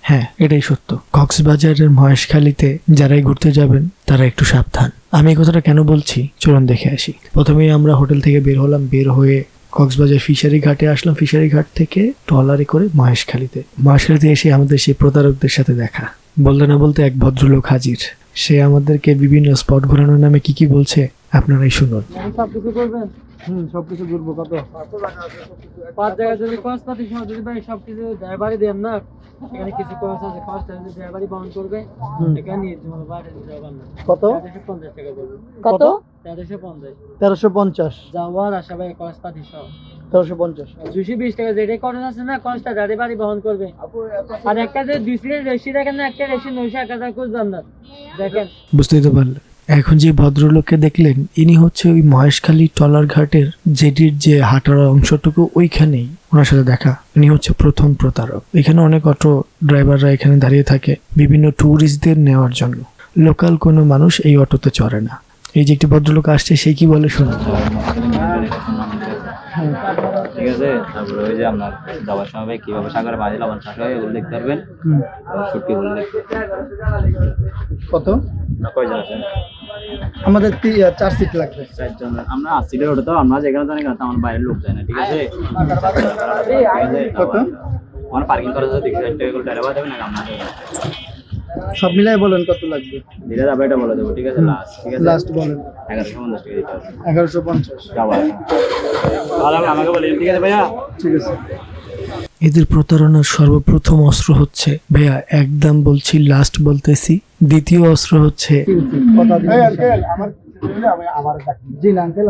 হ্যাঁ, এটাই সত্য। কক্সবাজারের মহেশখালীতে যারাই ঘুরতে যাবেন তারা একটু সাবধান। আমি এই কথাটা কেন বলছি চলুন দেখে আসি। প্রথমেই আমরা হোটেল থেকে বের হলাম, বের হয়ে কক্সবাজার ফিশারি ঘাটে আসলাম। ফিশারি ঘাট থেকে ট্রলারে করে মহেশখালীতে এসে আমাদের সেই প্রতারকদের সাথে দেখা। বলতে না বলতে এক ভদ্রলোক হাজির। সে আমাদেরকে বিভিন্ন স্পট ঘোরানোর নামে কি বলছে আপনারাই শুনুন। সবকিছু করবেন? সবকিছু ঘুরবো। কত? 5 জায়গায় যদি খরচ পাতি সহ যদি ভাই সবকিছু ড্রাইভারই দেন না, এখানে কিছু খরচ আছে, খরচটা যদি ড্রাইভারই বহন করবে, এখানে নিয়ে যাবো বাড়ি যাবেন না। কত? 1350 টাকা পড়বে। কত? 1350 1350। যাওয়ার আসা ভাই খরচ পাতি সহ 1350। 220 টাকা যেটাই খরচ আছে না, খরচটা ড্রাইভারই বহন করবে। আর একটা যে 2 সিটের রেসি দেখেন না, একটা রেসি 900 টাকা খুঁজলাম না, দেখেন। বুঝতেই তো পারলেন। এখন যে ভদ্রলোককে দেখলেন ইনি হচ্ছে ওই মহেশখালী ট্রলার ঘাটের জেটির যে হাঁটার অংশটুকু ওইখানেই ওনার সাথে দেখা। ইনি হচ্ছে প্রথম প্রতারক। এখানে অনেক অটো ড্রাইভাররা এখানে দাঁড়িয়ে থাকে বিভিন্ন ট্যুরিস্টদের নেওয়ার জন্য। লোকাল কোনো মানুষ এই অটোতে চড়ে না। এই যে একটি ভদ্রলোক আসছে, সে কি বলে শুনুন। ঠিক আছে, তারপরে ওই যে আপনার যাওয়ার সময় ভাই কিভাবে সাগরে মাঝে লবণ চাষ হয় ওগুলো দেখতে পারবেন। ছুটি হলে দেখতে কত? কয়জন আছেন? আমাদের 4 সিট লাগবে। 4 জন। আমরা 80 ওটা তো আমরা যেখানে জানি না, আমার বাইরের লোক যায় না। ঠিক আছে, কত? আমার পার্কিং করা আছে 260 টাকা করে ড্রাইভার দেবেন না আপনার। সব মিলাই বলেন কত লাগবে। দিলে যাবে এটা বলে দেবো। ঠিক আছে, লাস্ট। ঠিক আছে, লাস্ট বলেন। 1150 টাকা দিতে হবে। 1150। যাওয়া তাহলে আমাকে বলেন। ঠিক আছে ভাইয়া, ঠিক আছে। এদের প্রতারণার সর্বপ্রথম অস্ত্র হচ্ছে ভাইয়া একদম বলছি, লাস্ট বলতেছি। দ্বিতীয় অস্ত্র হচ্ছে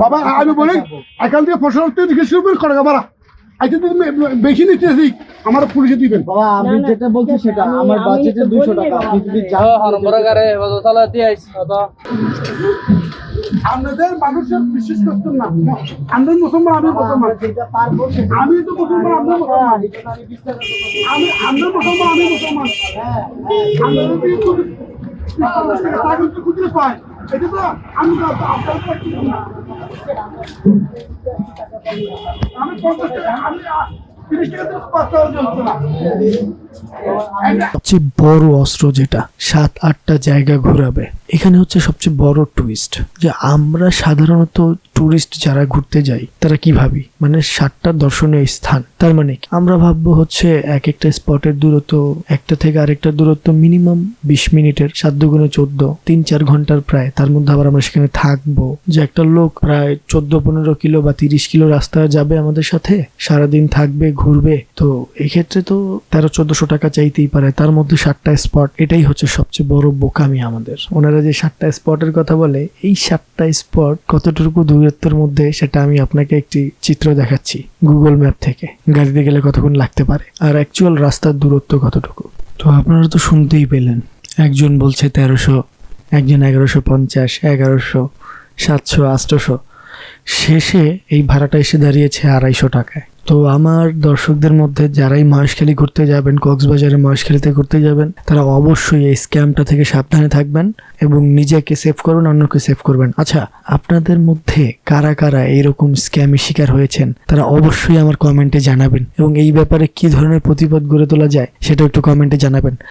বাবা আমি বলি এখান থেকে ফসল থেকে শুরু করে বাবা আজকে তুমি বেশি নিতেছি আমার পুলিশে দিবেন। বাবা আমি যেটা বলছি সেটা আমার বাজেটে 200 টাকা। আপনি যদি যাও আপনাদের মানুষের বিশ্বাস করতেন না। আমরা মুসলমান, আমি মুসলমান, যেটা পারবো সেটা আমি তো মুসলমান, আমরা মুসলমান, আমি আমরা মুসলমান, আমি মুসলমান। আমরা যদি 50 টাকা ছাগল তো খুঁজে পাই, এটা তো আমি আপনার আমি 50 টাকা আমি 30 টাকা তো পাঁচটা জমতো না। সবচেয়ে বড় অস্ত্র যেটা 7-8টা জায়গা ঘোরাবে। এখানে হচ্ছে সবচেয়ে বড় টুইস্ট যে আমরা সাধারণত টুরিস্ট যারা ঘুরতে যাই তারা কি ভাবি, মানে 7টা দর্শনীয় স্থান। তার মানে কি আমরা ভাববো হচ্ছে এক একটা স্পটের দূরত্ব একটা থেকে আরেকটা দূরত্ব মিনিমাম 20 মিনিটের, 7 দুগুণে 14, 3-4 ঘন্টার প্রায়। তার মধ্যে আবার আমরা সেখানে থাকবো। যে একটা লোক প্রায় 14-15 কিলো বা 30 কিলো রাস্তা যাবে আমাদের সাথে, সারাদিন থাকবে, ঘুরবে। তো এই ক্ষেত্রে তো 1300-1400 টাকা চাইতেই পারে। তার মধ্যে 7টা স্পট, এটাই হচ্ছে সবচেয়ে বড় বোকামি আমাদের। ওনারা যে 7টা স্পটের কথা বলে, এই 7টা স্পট কতটুকু দূরত্বের মধ্যে সেটা আমি আপনাকে একটি চিত্র দেখাচ্ছি গুগল ম্যাপ থেকে। গাড়িতে গেলে কতক্ষণ লাগতে পারে আর অ্যাকচুয়াল রাস্তার দূরত্ব কতটুকু। তো আপনারা তো শুনতেই পেলেন, একজন বলছে 1300, একজন 1150, 1100, 700, 800। শেষে এই ভাড়াটা এসে দাঁড়িয়েছে 250 টাকায়। তো আমার দর্শকদের মধ্যে যারাই মহেশখালী ঘুরতে যাবেন, কক্সবাজারে মহেশখালীতে ঘুরতে যাবেন, তারা অবশ্যই এই স্ক্যামটা থেকে সাবধানে থাকবেন এবং নিজেকে সেভ করবেন, অন্যকে সেভ করবেন। আচ্ছা, আপনাদের মধ্যে কারা কারা এরকম স্ক্যামের শিকার হয়েছেন তারা অবশ্যই আমার কমেন্টে জানাবেন এবং এই ব্যাপারে কি ধরনের প্রতিবাদ গড়ে তোলা যায় সেটা একটু কমেন্টে জানাবেন।